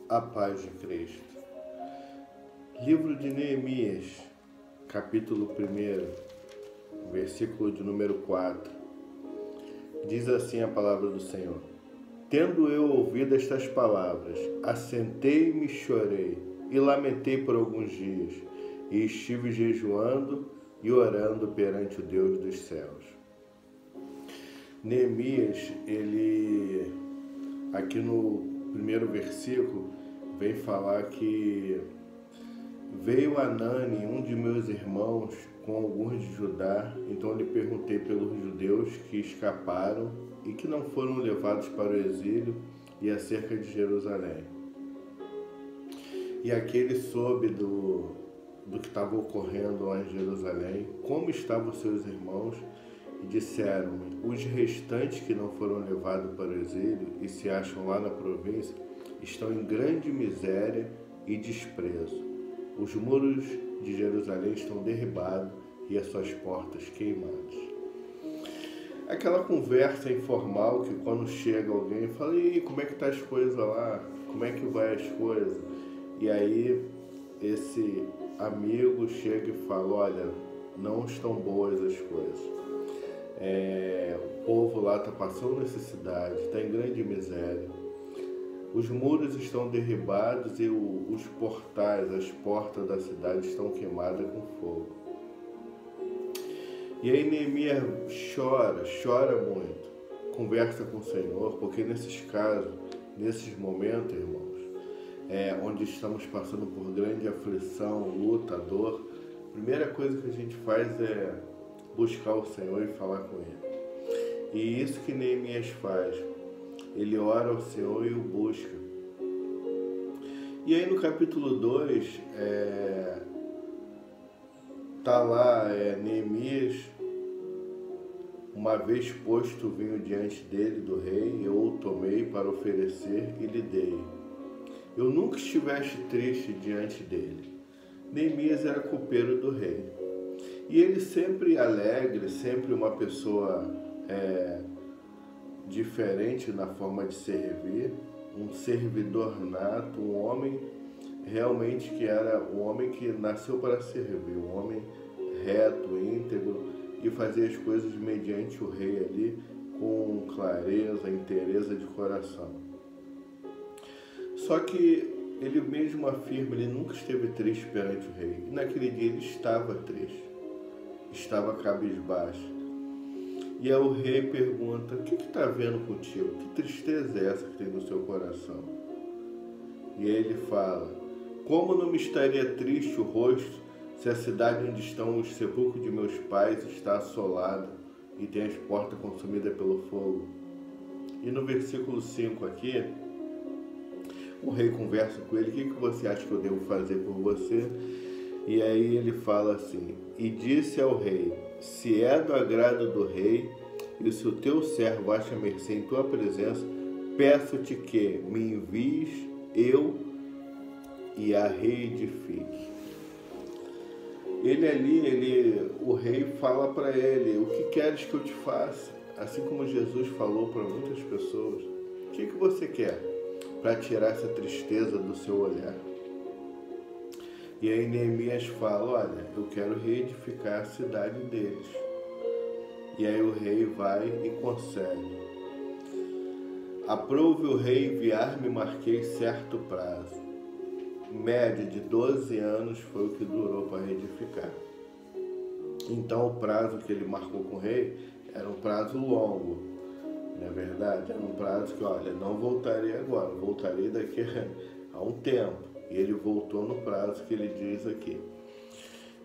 A paz de Cristo. Livro de Neemias, capítulo 1, versículo de número 4. Diz assim a palavra do Senhor: Tendo eu ouvido estas palavras, assentei-me e chorei, e lamentei por alguns dias, e estive jejuando e orando perante o Deus dos céus. Neemias, ele, aqui no primeiro versículo, vem falar que veio Anani, um de meus irmãos, com alguns de Judá. Então lhe perguntei pelos judeus que escaparam e que não foram levados para o exílio e acerca de Jerusalém. E aqui ele soube do que estava ocorrendo lá em Jerusalém, como estavam seus irmãos, e disseram-me: os restantes que não foram levados para o exílio e se acham lá na província estão em grande miséria e desprezo. Os muros de Jerusalém estão derribados e as suas portas queimadas. Aquela conversa informal que quando chega alguém fala: e como é que tá as coisas lá? Como é que vai as coisas? E aí esse amigo chega e fala: olha, não estão boas as coisas. O povo lá está passando necessidade, está em grande miséria. Os muros estão derribados e os portais, as portas da cidade estão queimadas com fogo. E aí Neemias chora muito, conversa com o Senhor, porque nesses casos, nesses momentos, irmãos, onde estamos passando por grande aflição, luta, dor, a primeira coisa que a gente faz é buscar o Senhor e falar com Ele. E isso que Neemias faz. Ele ora ao Senhor e o busca. E aí no capítulo 2, tá lá Neemias, uma vez posto o vinho diante dele, do rei, eu o tomei para oferecer e lhe dei. Eu nunca estivesse triste diante dele. Neemias era copeiro do rei. E ele sempre alegre, sempre uma pessoa diferente na forma de servir, um servidor nato, um homem realmente que era um homem que nasceu para servir, um homem reto, íntegro, e fazer as coisas mediante o rei ali com clareza, inteireza de coração. Só que ele mesmo afirma, ele nunca esteve triste perante o rei. E naquele dia ele estava triste, estava cabisbaixo. E aí o rei pergunta: o que está vendo contigo? Que tristeza é essa que tem no seu coração? E aí ele fala: como não me estaria triste o rosto se a cidade onde estão os sepulcros de meus pais está assolada e tem as portas consumidas pelo fogo? E no versículo 5 aqui, o rei conversa com ele: o que você acha que eu devo fazer por você? E aí ele fala assim: e disse ao rei: se é do agrado do rei, e se o teu servo acha mercê em tua presença, peço-te que me envies eu e a reedifique. O rei fala para ele: o que queres que eu te faça? Assim como Jesus falou para muitas pessoas: o que você quer para tirar essa tristeza do seu olhar? E aí Neemias fala: olha, eu quero reedificar a cidade deles. E aí o rei vai e concede. Aprove o rei enviar-me, marquei certo prazo. Média de 12 anos foi o que durou para reedificar. Então o prazo que ele marcou com o rei era um prazo longo. Não é verdade? Era um prazo que, olha, não voltarei agora, voltarei daqui a um tempo. E ele voltou no prazo que ele diz aqui.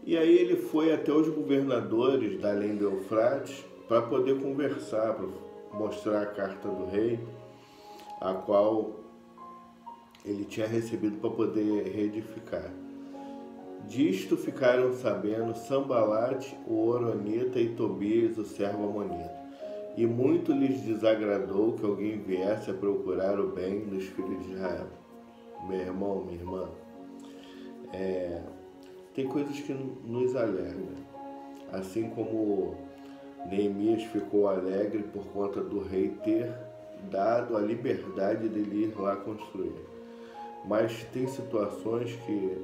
E aí ele foi até os governadores da além do Eufrates para poder conversar, para mostrar a carta do rei, a qual ele tinha recebido para poder reedificar. Disto ficaram sabendo Sambalate, o Horonita, e Tobias, o servo amonita. E muito lhes desagradou que alguém viesse a procurar o bem dos filhos de Israel. Meu irmão, minha irmã, tem coisas que nos alegram. Assim como Neemias ficou alegre por conta do rei ter dado a liberdade dele ir lá construir. Mas tem situações que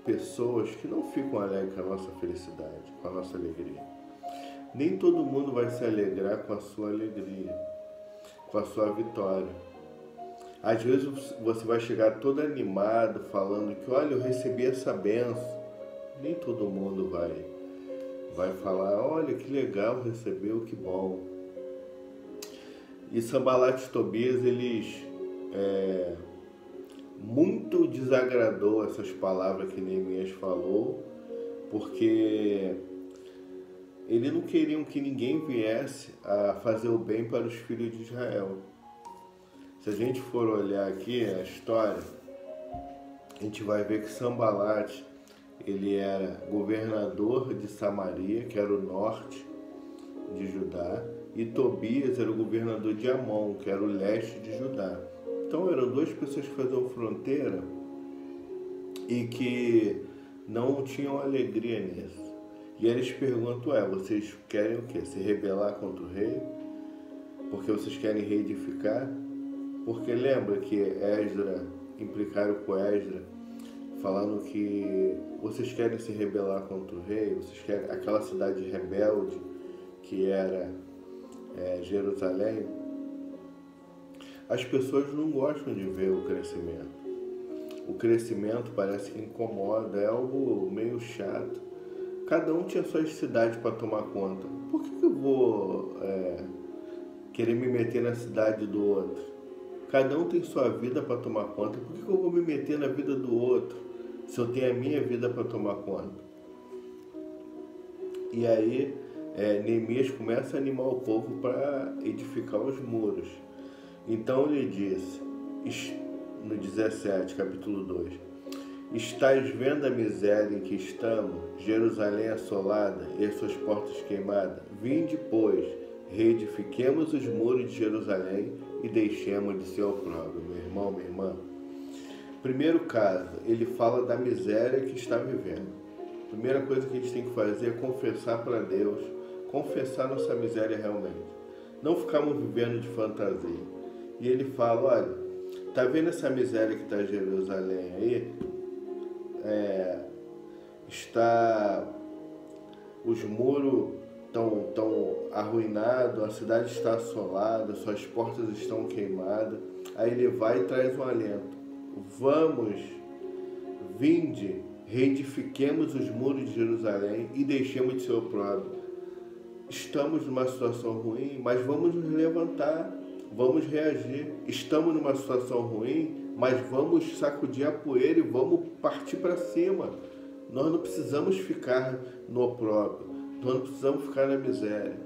pessoas que não ficam alegres com a nossa felicidade, com a nossa alegria. Nem todo mundo vai se alegrar com a sua alegria, com a sua vitória. Às vezes você vai chegar todo animado, falando que, olha, eu recebi essa benção. Nem todo mundo vai falar, olha, que legal, recebeu, que bom. E Sanbalat e Tobias, eles muito desagradou essas palavras que Neemias falou, porque eles não queriam que ninguém viesse a fazer o bem para os filhos de Israel. Se a gente for olhar aqui a história, a gente vai ver que Sanbalat, ele era governador de Samaria, que era o norte de Judá, e Tobias era o governador de Amon, que era o leste de Judá. Então eram duas pessoas que faziam fronteira e que não tinham alegria nisso. E eles perguntam, vocês querem o quê? Se rebelar contra o rei? Porque vocês querem reedificar? Porque lembra que Esdra, implicaram com Esdra, falando que vocês querem se rebelar contra o rei, vocês querem aquela cidade rebelde que era Jerusalém. As pessoas não gostam de ver o crescimento. O crescimento parece que incomoda, é algo meio chato. Cada um tinha suas cidades para tomar conta. Por que eu vou querer me meter na cidade do outro? Cada um tem sua vida para tomar conta. Por que eu vou me meter na vida do outro se eu tenho a minha vida para tomar conta? E aí Neemias começa a animar o povo para edificar os muros. Então ele disse, no 17, capítulo 2, estais vendo a miséria em que estamos, Jerusalém assolada e suas portas queimadas? Vinde, pois, reedifiquemos os muros de Jerusalém e deixemos de ser opróbrio. Meu irmão, minha irmã. Primeiro caso, ele fala da miséria que está vivendo. Primeira coisa que a gente tem que fazer é confessar para Deus, confessar nossa miséria realmente. Não ficarmos vivendo de fantasia. E ele fala, olha, tá vendo essa miséria que está em Jerusalém aí? Os muros estão arruinados, a cidade está assolada, suas portas estão queimadas. Aí ele vai e traz um alento. Vinde, reedifiquemos os muros de Jerusalém e deixemos de ser opróbrio. Estamos numa situação ruim, mas vamos nos levantar, vamos reagir. Estamos numa situação ruim, mas vamos sacudir a poeira e vamos partir para cima. Nós não precisamos ficar no opróbrio, nós não precisamos ficar na miséria.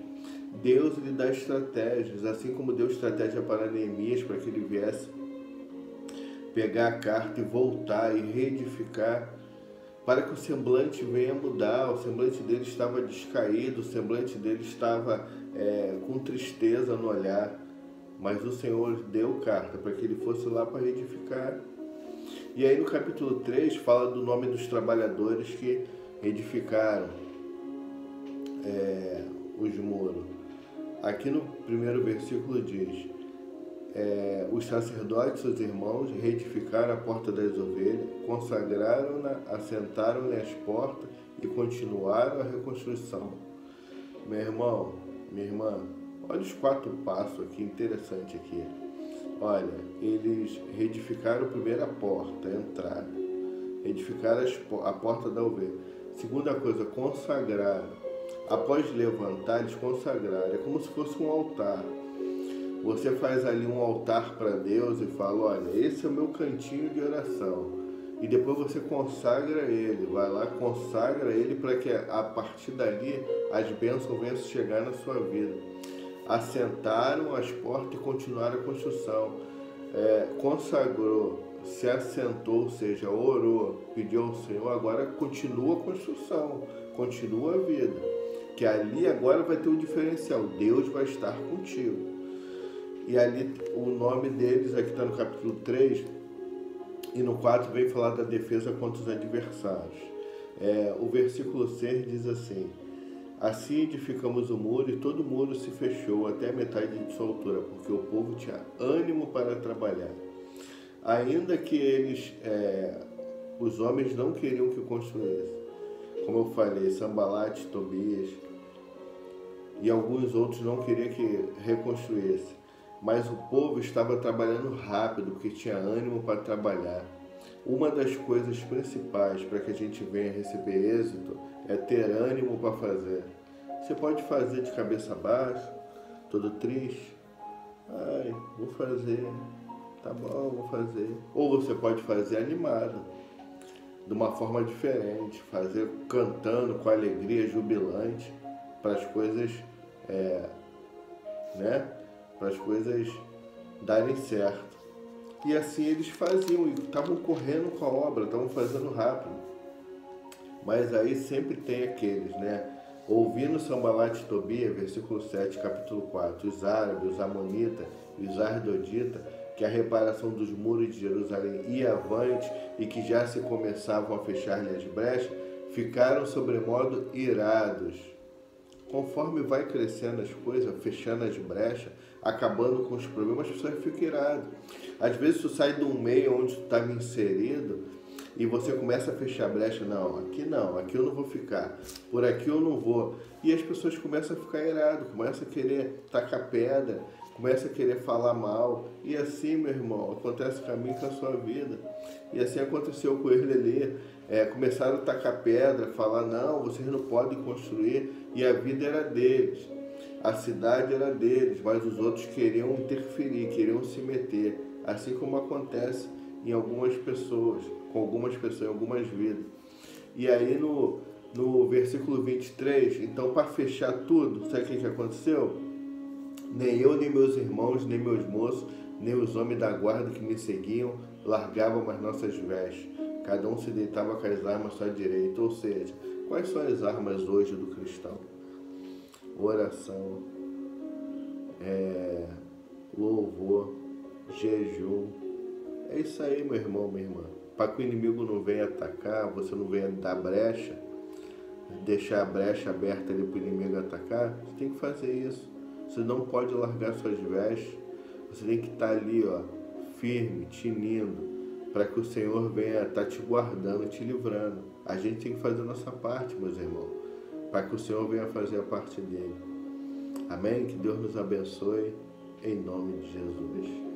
Deus lhe dá estratégias, assim como deu estratégia para Neemias, para que ele viesse pegar a carta e voltar e reedificar, para que o semblante venha mudar. O semblante dele estava descaído, o semblante dele estava com tristeza no olhar, mas o Senhor deu carta para que ele fosse lá para reedificar. E aí no capítulo 3 fala do nome dos trabalhadores que edificaram os muros. Aqui no primeiro versículo diz, os sacerdotes, seus irmãos, reedificaram a porta das ovelhas, consagraram-na, assentaram-lhe as portas e continuaram a reconstrução. Meu irmão, minha irmã, olha os 4 passos aqui, interessante aqui. Olha, eles reedificaram primeiro a porta, a entrada, edificaram a porta da ovelha. Segunda coisa, consagraram. Após levantar, eles consagraram. É como se fosse um altar. Você faz ali um altar para Deus e fala, olha, esse é o meu cantinho de oração. E depois você consagra ele, vai lá, consagra ele para que a partir dali as bênçãos venham chegar na sua vida. Assentaram as portas e continuaram a construção. Consagrou, se assentou, ou seja, orou, pediu ao Senhor, agora continua a construção, continua a vida. Que ali agora vai ter um diferencial, Deus vai estar contigo. E ali o nome deles, aqui está no capítulo 3, e no 4 vem falar da defesa contra os adversários. O versículo 6 diz assim, assim edificamos o muro e todo o muro se fechou até a metade de sua altura, porque o povo tinha ânimo para trabalhar. ainda que eles, os homens não queriam que construísse. Como eu falei, Sambalate, Tobias e alguns outros não queriam que reconstruísse. Mas o povo estava trabalhando rápido, porque tinha ânimo para trabalhar. Uma das coisas principais para que a gente venha receber êxito é ter ânimo para fazer. Você pode fazer de cabeça baixa, todo triste. Ai, vou fazer. Tá bom, vou fazer. Ou você pode fazer animado, de uma forma diferente, fazer cantando com alegria, jubilante, para as coisas, para as coisas darem certo. E assim eles faziam, e estavam correndo com a obra, estavam fazendo rápido. Mas aí sempre tem aqueles, ouvindo Sambalate e Tobias, versículo 7, capítulo 4, os árabes, os amonitas e os ardoditas, que a reparação dos muros de Jerusalém ia avante e que já se começavam a fechar-lhe as brechas, ficaram sobremodo irados. Conforme vai crescendo as coisas, fechando as brechas, acabando com os problemas, as pessoas ficam iradas. Às vezes tu sai de um meio onde tu estava inserido e você começa a fechar a brecha. Não, aqui eu não vou ficar, por aqui eu não vou. E as pessoas começam a ficar iradas, começam a querer tacar pedra, começa a querer falar mal. E assim, meu irmão, acontece com a mim, com a sua vida. E assim aconteceu com ele ali. Começaram a tacar pedra, falar, não, vocês não podem construir. E a vida era deles, a cidade era deles, mas os outros queriam interferir, queriam se meter. Assim como acontece em algumas pessoas, com algumas pessoas, em algumas vidas. E aí no versículo 23, então para fechar tudo, sabe o que aconteceu? Nem eu, nem meus irmãos, nem meus moços, nem os homens da guarda que me seguiam, largavam as nossas vestes. Cada um se deitava com as armas à sua direita. Ou seja, quais são as armas hoje do cristão? Oração, louvor, jejum. É isso aí, meu irmão, minha irmã. Para que o inimigo não venha atacar, você não venha dar brecha, deixar a brecha aberta ali para o inimigo atacar, você tem que fazer isso. Você não pode largar suas vestes. Você tem que estar ali, firme, tinindo, para que o Senhor venha estar te guardando, te livrando. A gente tem que fazer a nossa parte, meus irmãos, para que o Senhor venha fazer a parte dele. Amém? Que Deus nos abençoe, em nome de Jesus.